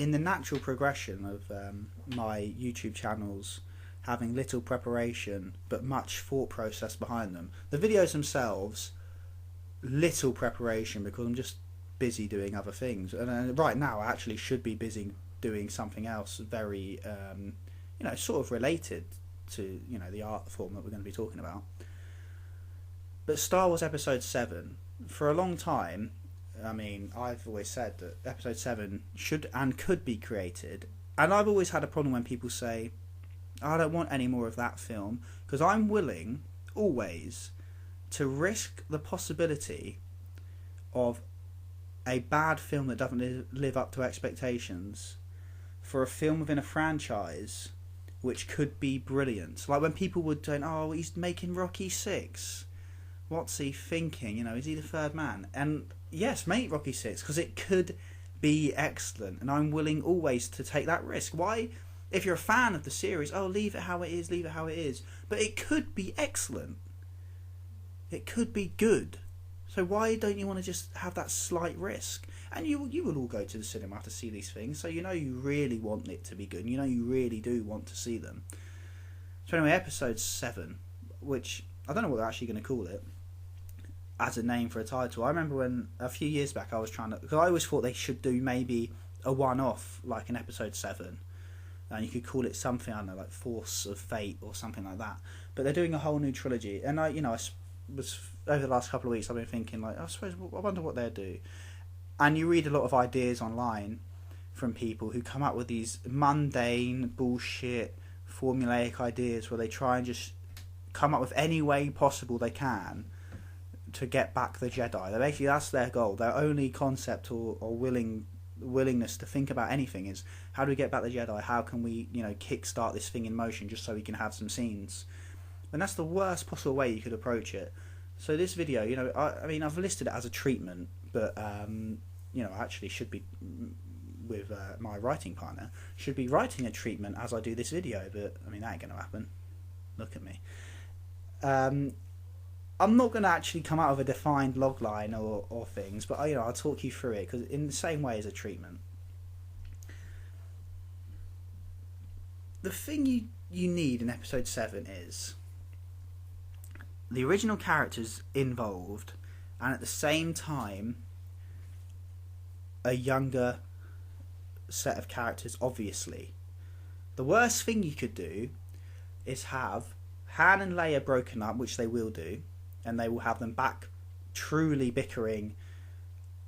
in the natural progression of my YouTube channels having little preparation but much thought process behind them, the videos themselves, little preparation because I'm just busy doing other things, and right now I actually should be busy doing something else very sort of related to the art form that we're going to be talking about. But Star Wars Episode 7, for a long time, I mean, I've always said that Episode 7 should and could be created, and I've always had a problem when people say, I don't want any more of that film, because I'm willing, always, to risk the possibility of a bad film that doesn't live up to expectations for a film within a franchise which could be brilliant. Like when people would say, oh, he's making Rocky 6. What's he thinking? Is he the third man? And yes, make Rocky 6, because it could be excellent, and I'm willing always to take that risk. Why? If you're a fan of the series, leave it how it is, leave it how it is. But it could be excellent. It could be good. So why don't you want to just have that slight risk? And you will all go to the cinema to see these things, so you really want it to be good, and you really do want to see them. So anyway, Episode 7, which I don't know what they're actually going to call it as a name for a title. I remember when a few years back I was trying to, because I always thought they should do maybe a one-off like an Episode 7, and you could call it something, I don't know, like Force of Fate or something like that. But they're doing a whole new trilogy, and I was over the last couple of weeks I've been thinking, like, I wonder what they'll do. And you read a lot of ideas online from people who come up with these mundane bullshit formulaic ideas where they try and just come up with any way possible they can to get back the Jedi. Basically, that's their goal. Their only concept or willingness to think about anything is, how do we get back the Jedi? How can we kickstart this thing in motion just so we can have some scenes? And that's the worst possible way you could approach it. So this video, I mean, I've listed it as a treatment, but I actually should be, with my writing partner, should be writing a treatment as I do this video, but I mean, that ain't going to happen. Look at me. I'm not going to actually come out of a defined logline or things, but I'll talk you through it, because in the same way as a treatment. The thing you need in Episode 7 is the original characters involved, and at the same time a younger set of characters, obviously. The worst thing you could do is have Han and Leia broken up, which they will do, and they will have them back truly bickering,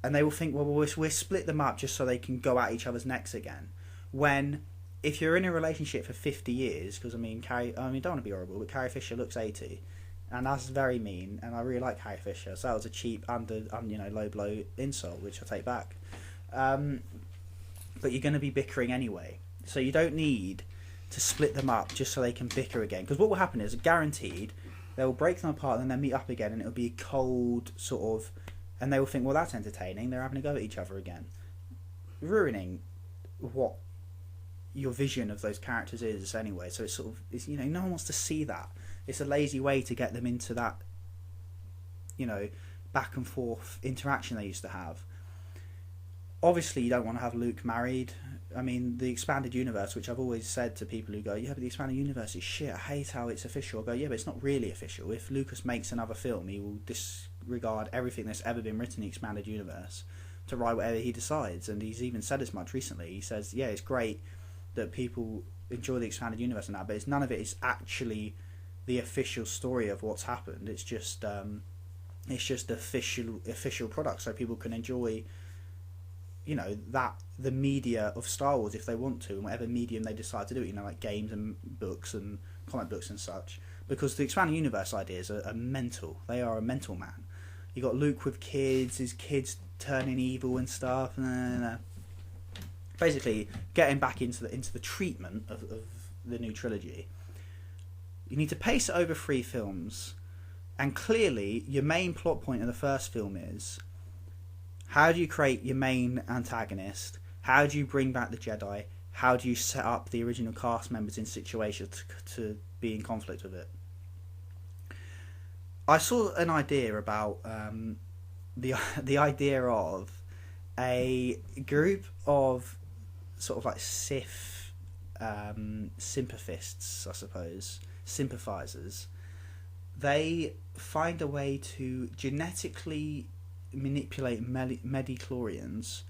and they will think, well, we'll split them up just so they can go at each other's necks again. When, if you're in a relationship for 50 years, because don't want to be horrible, but Carrie Fisher looks 80, and that's very mean, and I really like Carrie Fisher, so that was a cheap low blow insult, which I take back. But you're going to be bickering anyway, so you don't need to split them up just so they can bicker again, because what will happen is, guaranteed, they will break them apart and then they'll meet up again, and it'll be cold sort of, and they will think, well, that's entertaining, they're having a go at each other again, ruining what your vision of those characters is anyway. So it's sort of, no one wants to see that. It's a lazy way to get them into that back and forth interaction they used to have. Obviously, you don't want to have Luke married. I mean, the expanded universe, which I've always said to people who go, yeah, but the expanded universe is shit, I hate how it's official. I go, yeah, but it's not really official. If Lucas makes another film, he will disregard everything that's ever been written in the expanded universe to write whatever he decides. And he's even said as much recently. He says, yeah, it's great that people enjoy the expanded universe and that, but none of it is actually the official story of what's happened. It's just official product, so people can enjoy the media of Star Wars if they want to, and whatever medium they decide to do it, like games and books and comic books and such, because the expanded universe ideas are mental. They are a mental man. You got Luke with kids, his kids turning evil and stuff. Basically, getting back into the treatment of the new trilogy, you need to pace it over 3 films, and clearly your main plot point in the first film is, how do you create your main antagonist? How do you bring back the Jedi? How do you set up the original cast members in situations to be in conflict with it? I saw an idea about the idea of a group of sort of like Sith sympathists, I suppose, sympathizers. They find a way to genetically manipulate midi-chlorians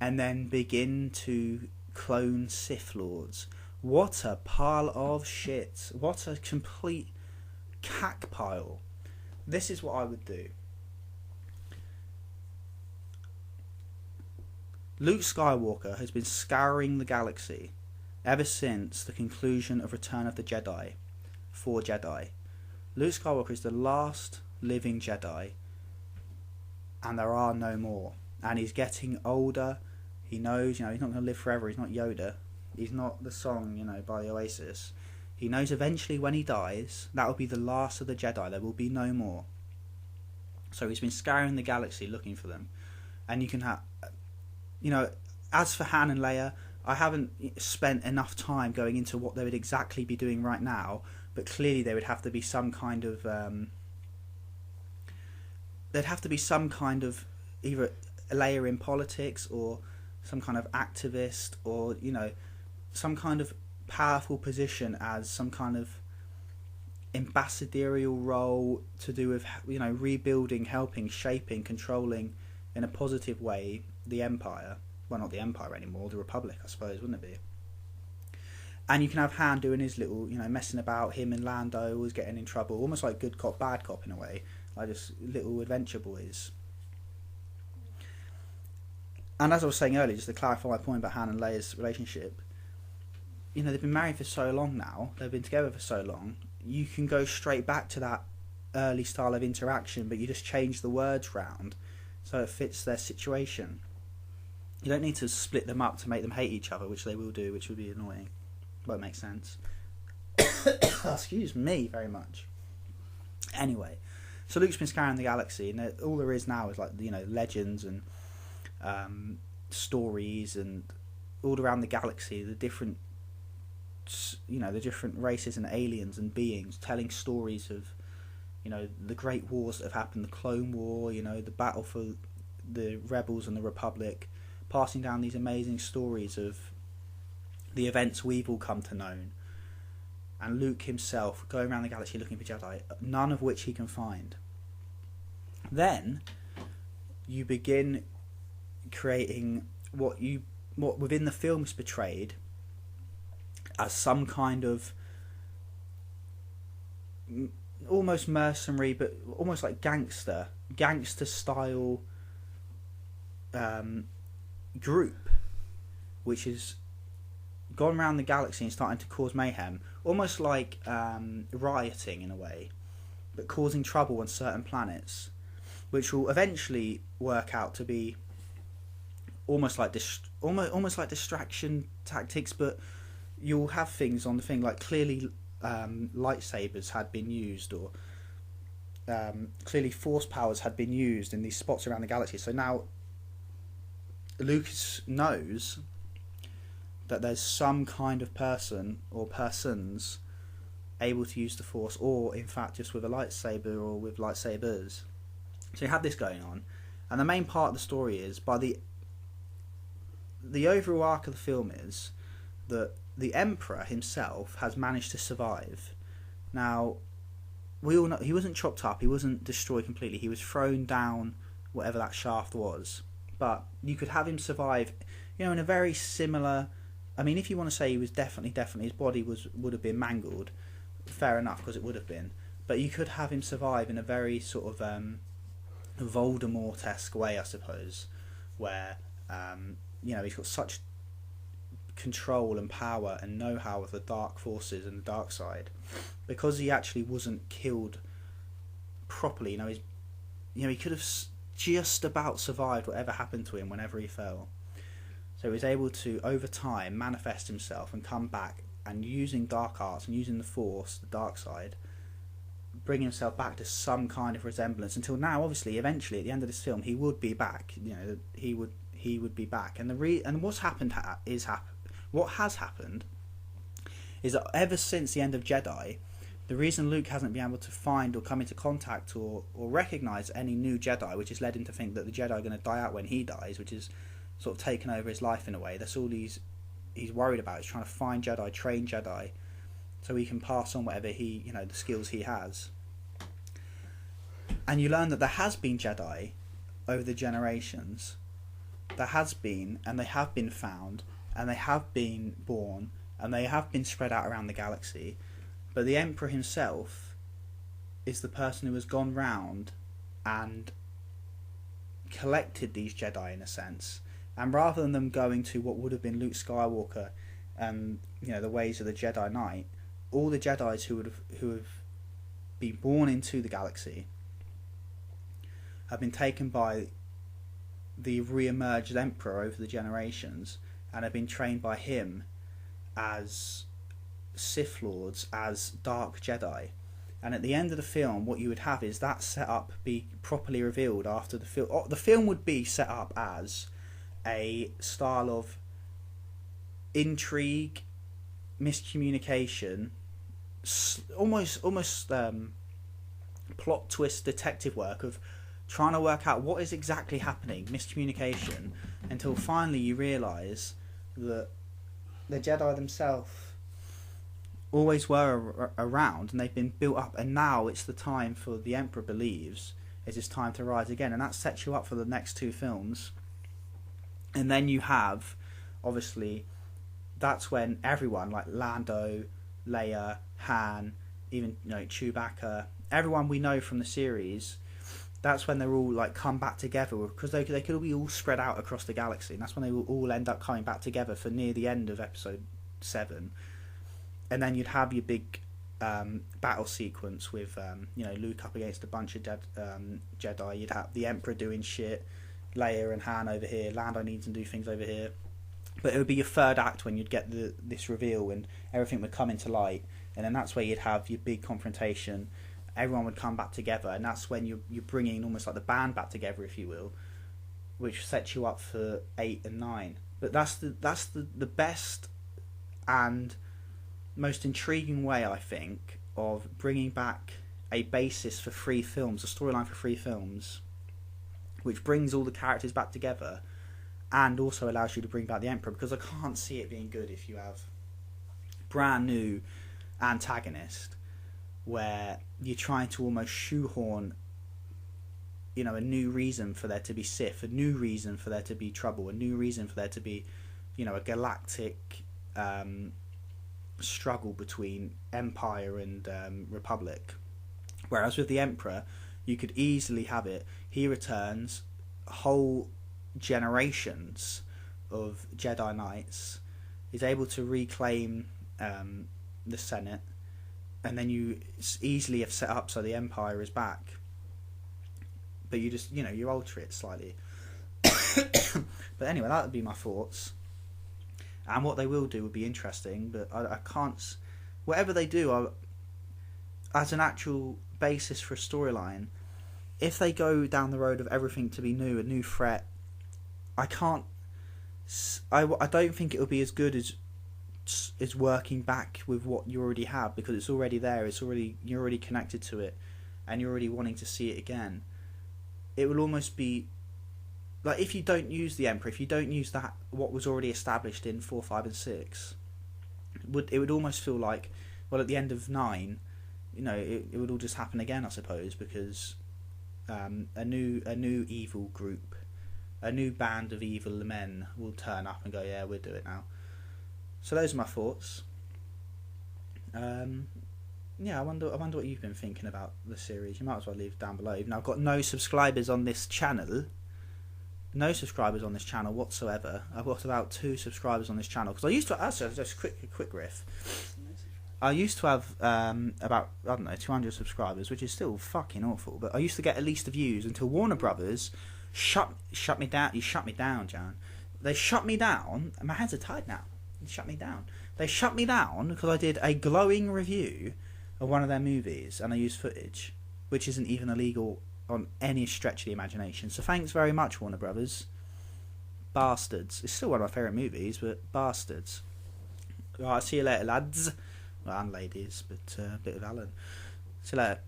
and then begin to clone Sith Lords. What a pile of shit. What a complete cack pile. This is what I would do. Luke Skywalker has been scouring the galaxy ever since the conclusion of Return of the Jedi, 4 Jedi. Luke Skywalker is the last living Jedi, and there are no more. And he's getting older. He knows, he's not going to live forever. He's not Yoda. He's not the song, by the Oasis. He knows eventually when he dies, that will be the last of the Jedi. There will be no more. So he's been scouring the galaxy looking for them. And you can have, as for Han and Leia, I haven't spent enough time going into what they would exactly be doing right now, but clearly there would have to be some kind of either a layer in politics or some kind of activist or some kind of powerful position as some kind of ambassadorial role to do with rebuilding, helping, shaping, controlling in a positive way the Empire. Well, not the Empire anymore, the Republic, I suppose, wouldn't it be? And you can have Han doing his little, messing about. Him and Lando always getting in trouble, almost like good cop, bad cop in a way, like just little adventure boys. And as I was saying earlier, just to clarify my point about Han and Leia's relationship, they've been married for so long now, they've been together for so long, you can go straight back to that early style of interaction, but you just change the words round so it fits their situation. You don't need to split them up to make them hate each other, which they will do, which would be annoying. Won't make sense. Excuse me very much. Anyway, so Luke's been scouring the galaxy, and all there is now is legends and stories, and all around the galaxy, the different races and aliens and beings telling stories of the great wars that have happened, the Clone War, the battle for the Rebels and the Republic, passing down these amazing stories of the events we've all come to know, and Luke himself going around the galaxy looking for Jedi, none of which he can find. Then you begin creating what within the film is portrayed as some kind of almost mercenary, but almost like gangster style group, which has gone around the galaxy and starting to cause mayhem, almost like rioting in a way, but causing trouble on certain planets, which will eventually work out to be almost like distraction tactics. But you'll have things on the thing like clearly lightsabers had been used, or clearly force powers had been used in these spots around the galaxy. So now Lucas knows that there's some kind of person or persons able to use the Force, or in fact just with a lightsaber or with lightsabers. So you have this going on, and the main part of the story is, by the overall arc of the film is that the Emperor himself has managed to survive. Now, we all know he wasn't chopped up, he wasn't destroyed completely, he was thrown down whatever that shaft was. But you could have him survive, in a very similar... I mean, if you want to say he was definitely, his body would have been mangled, fair enough, because it would have been. But you could have him survive in a very sort of Voldemort-esque way, I suppose, where, he's got such control and power and know-how of the dark forces and the dark side, because he actually wasn't killed properly. He could have just about survived whatever happened to him whenever he fell. So he was able to, over time, manifest himself and come back, and using dark arts and using the Force, the dark side, bring himself back to some kind of resemblance, until now, obviously, eventually, at the end of this film, he would be back. He would be back. And what has happened is that ever since the end of Jedi, the reason Luke hasn't been able to find or come into contact or recognise any new Jedi, which has led him to think that the Jedi are going to die out when he dies, which is sort of taken over his life in a way. There's all these he's worried about. He's trying to find Jedi, train Jedi, so he can pass on whatever he, you know, the skills he has. And you learn that there has been Jedi over the generations. There has been, and they have been found, and they have been born, and they have been spread out around the galaxy. But the Emperor himself is the person who has gone round and collected these Jedi, in a sense. And rather than them going to what would have been Luke Skywalker and, you know, the ways of the Jedi Knight, all the Jedis who have been born into the galaxy have been taken by the re-emerged Emperor over the generations and have been trained by him as Sith Lords, as Dark Jedi. And at the end of the film, what you would have is that setup be properly revealed after the film. The film would be set up as a style of intrigue, miscommunication, almost plot twist detective work of trying to work out what is exactly happening, miscommunication, until finally you realise that the Jedi themselves always were around and they've been built up, and now it's the time for the Emperor believes it's time to rise again, and that sets you up for the next two films. And then you have, obviously, that's when everyone like Lando, Leia, Han, even, you know, Chewbacca, everyone we know from the series, that's when they're all like come back together, because they could all be all spread out across the galaxy, and that's when they will all end up coming back together for near the end of episode 7. And then you'd have your big battle sequence with you know, Luke up against a bunch of Jedi. You'd have the Emperor doing shit, Leia and Han over here, Lando needs to do things over here. But it would be your third act when you'd get this reveal and everything would come into light, and then that's where you'd have your big confrontation. Everyone would come back together, and that's when you're bringing almost like the band back together, if you will, which sets you up for 8 and 9. But that's the best and most intriguing way, I think, of bringing back a basis for 3 films, a storyline for 3 films, which brings all the characters back together and also allows you to bring back the Emperor, because I can't see it being good if you have brand new antagonist where you're trying to almost shoehorn, you know, a new reason for there to be Sith, a new reason for there to be trouble, a new reason for there to be, you know, a galactic struggle between Empire and Republic. Whereas with the Emperor, you could easily have it. He returns, whole generations of Jedi Knights, is able to reclaim the Senate, and then you easily have set up so the Empire is back. But you just, you know, you alter it slightly. But anyway, that would be my thoughts. And what they will do would be interesting, but I can't... Whatever they do, as an actual basis for a storyline, if they go down the road of everything to be new, a new threat, I can't... I don't think it will be as good as working back with what you already have, because it's already there, you're already connected to it, and you're already wanting to see it again. It will almost be... Like, if you don't use the Emperor, if you don't use that, what was already established in 4, 5 and 6, it would almost feel like, well, at the end of 9, you know, it would all just happen again, I suppose, because a new evil group, a new band of evil men will turn up and go, yeah, we'll do it now. So those are my thoughts. Yeah, I wonder what you've been thinking about the series. You might as well leave it down below. Even though I've got no subscribers on this channel. No subscribers on this channel whatsoever. I've got about 2 subscribers on this channel, because I used to... Actually, just a quick riff. I used to have about, I don't know, 200 subscribers, which is still fucking awful. But I used to get a list of views until Warner Brothers shut me down. You shut me down, Jan. They shut me down, and my hands are tied now. They shut me down. They shut me down because I did a glowing review of one of their movies, and I used footage, which isn't even illegal on any stretch of the imagination. So thanks very much, Warner Brothers. Bastards. It's still one of my favourite movies, but bastards. Right, see you later, lads. Well, and ladies, but a bit of Alan. See you later.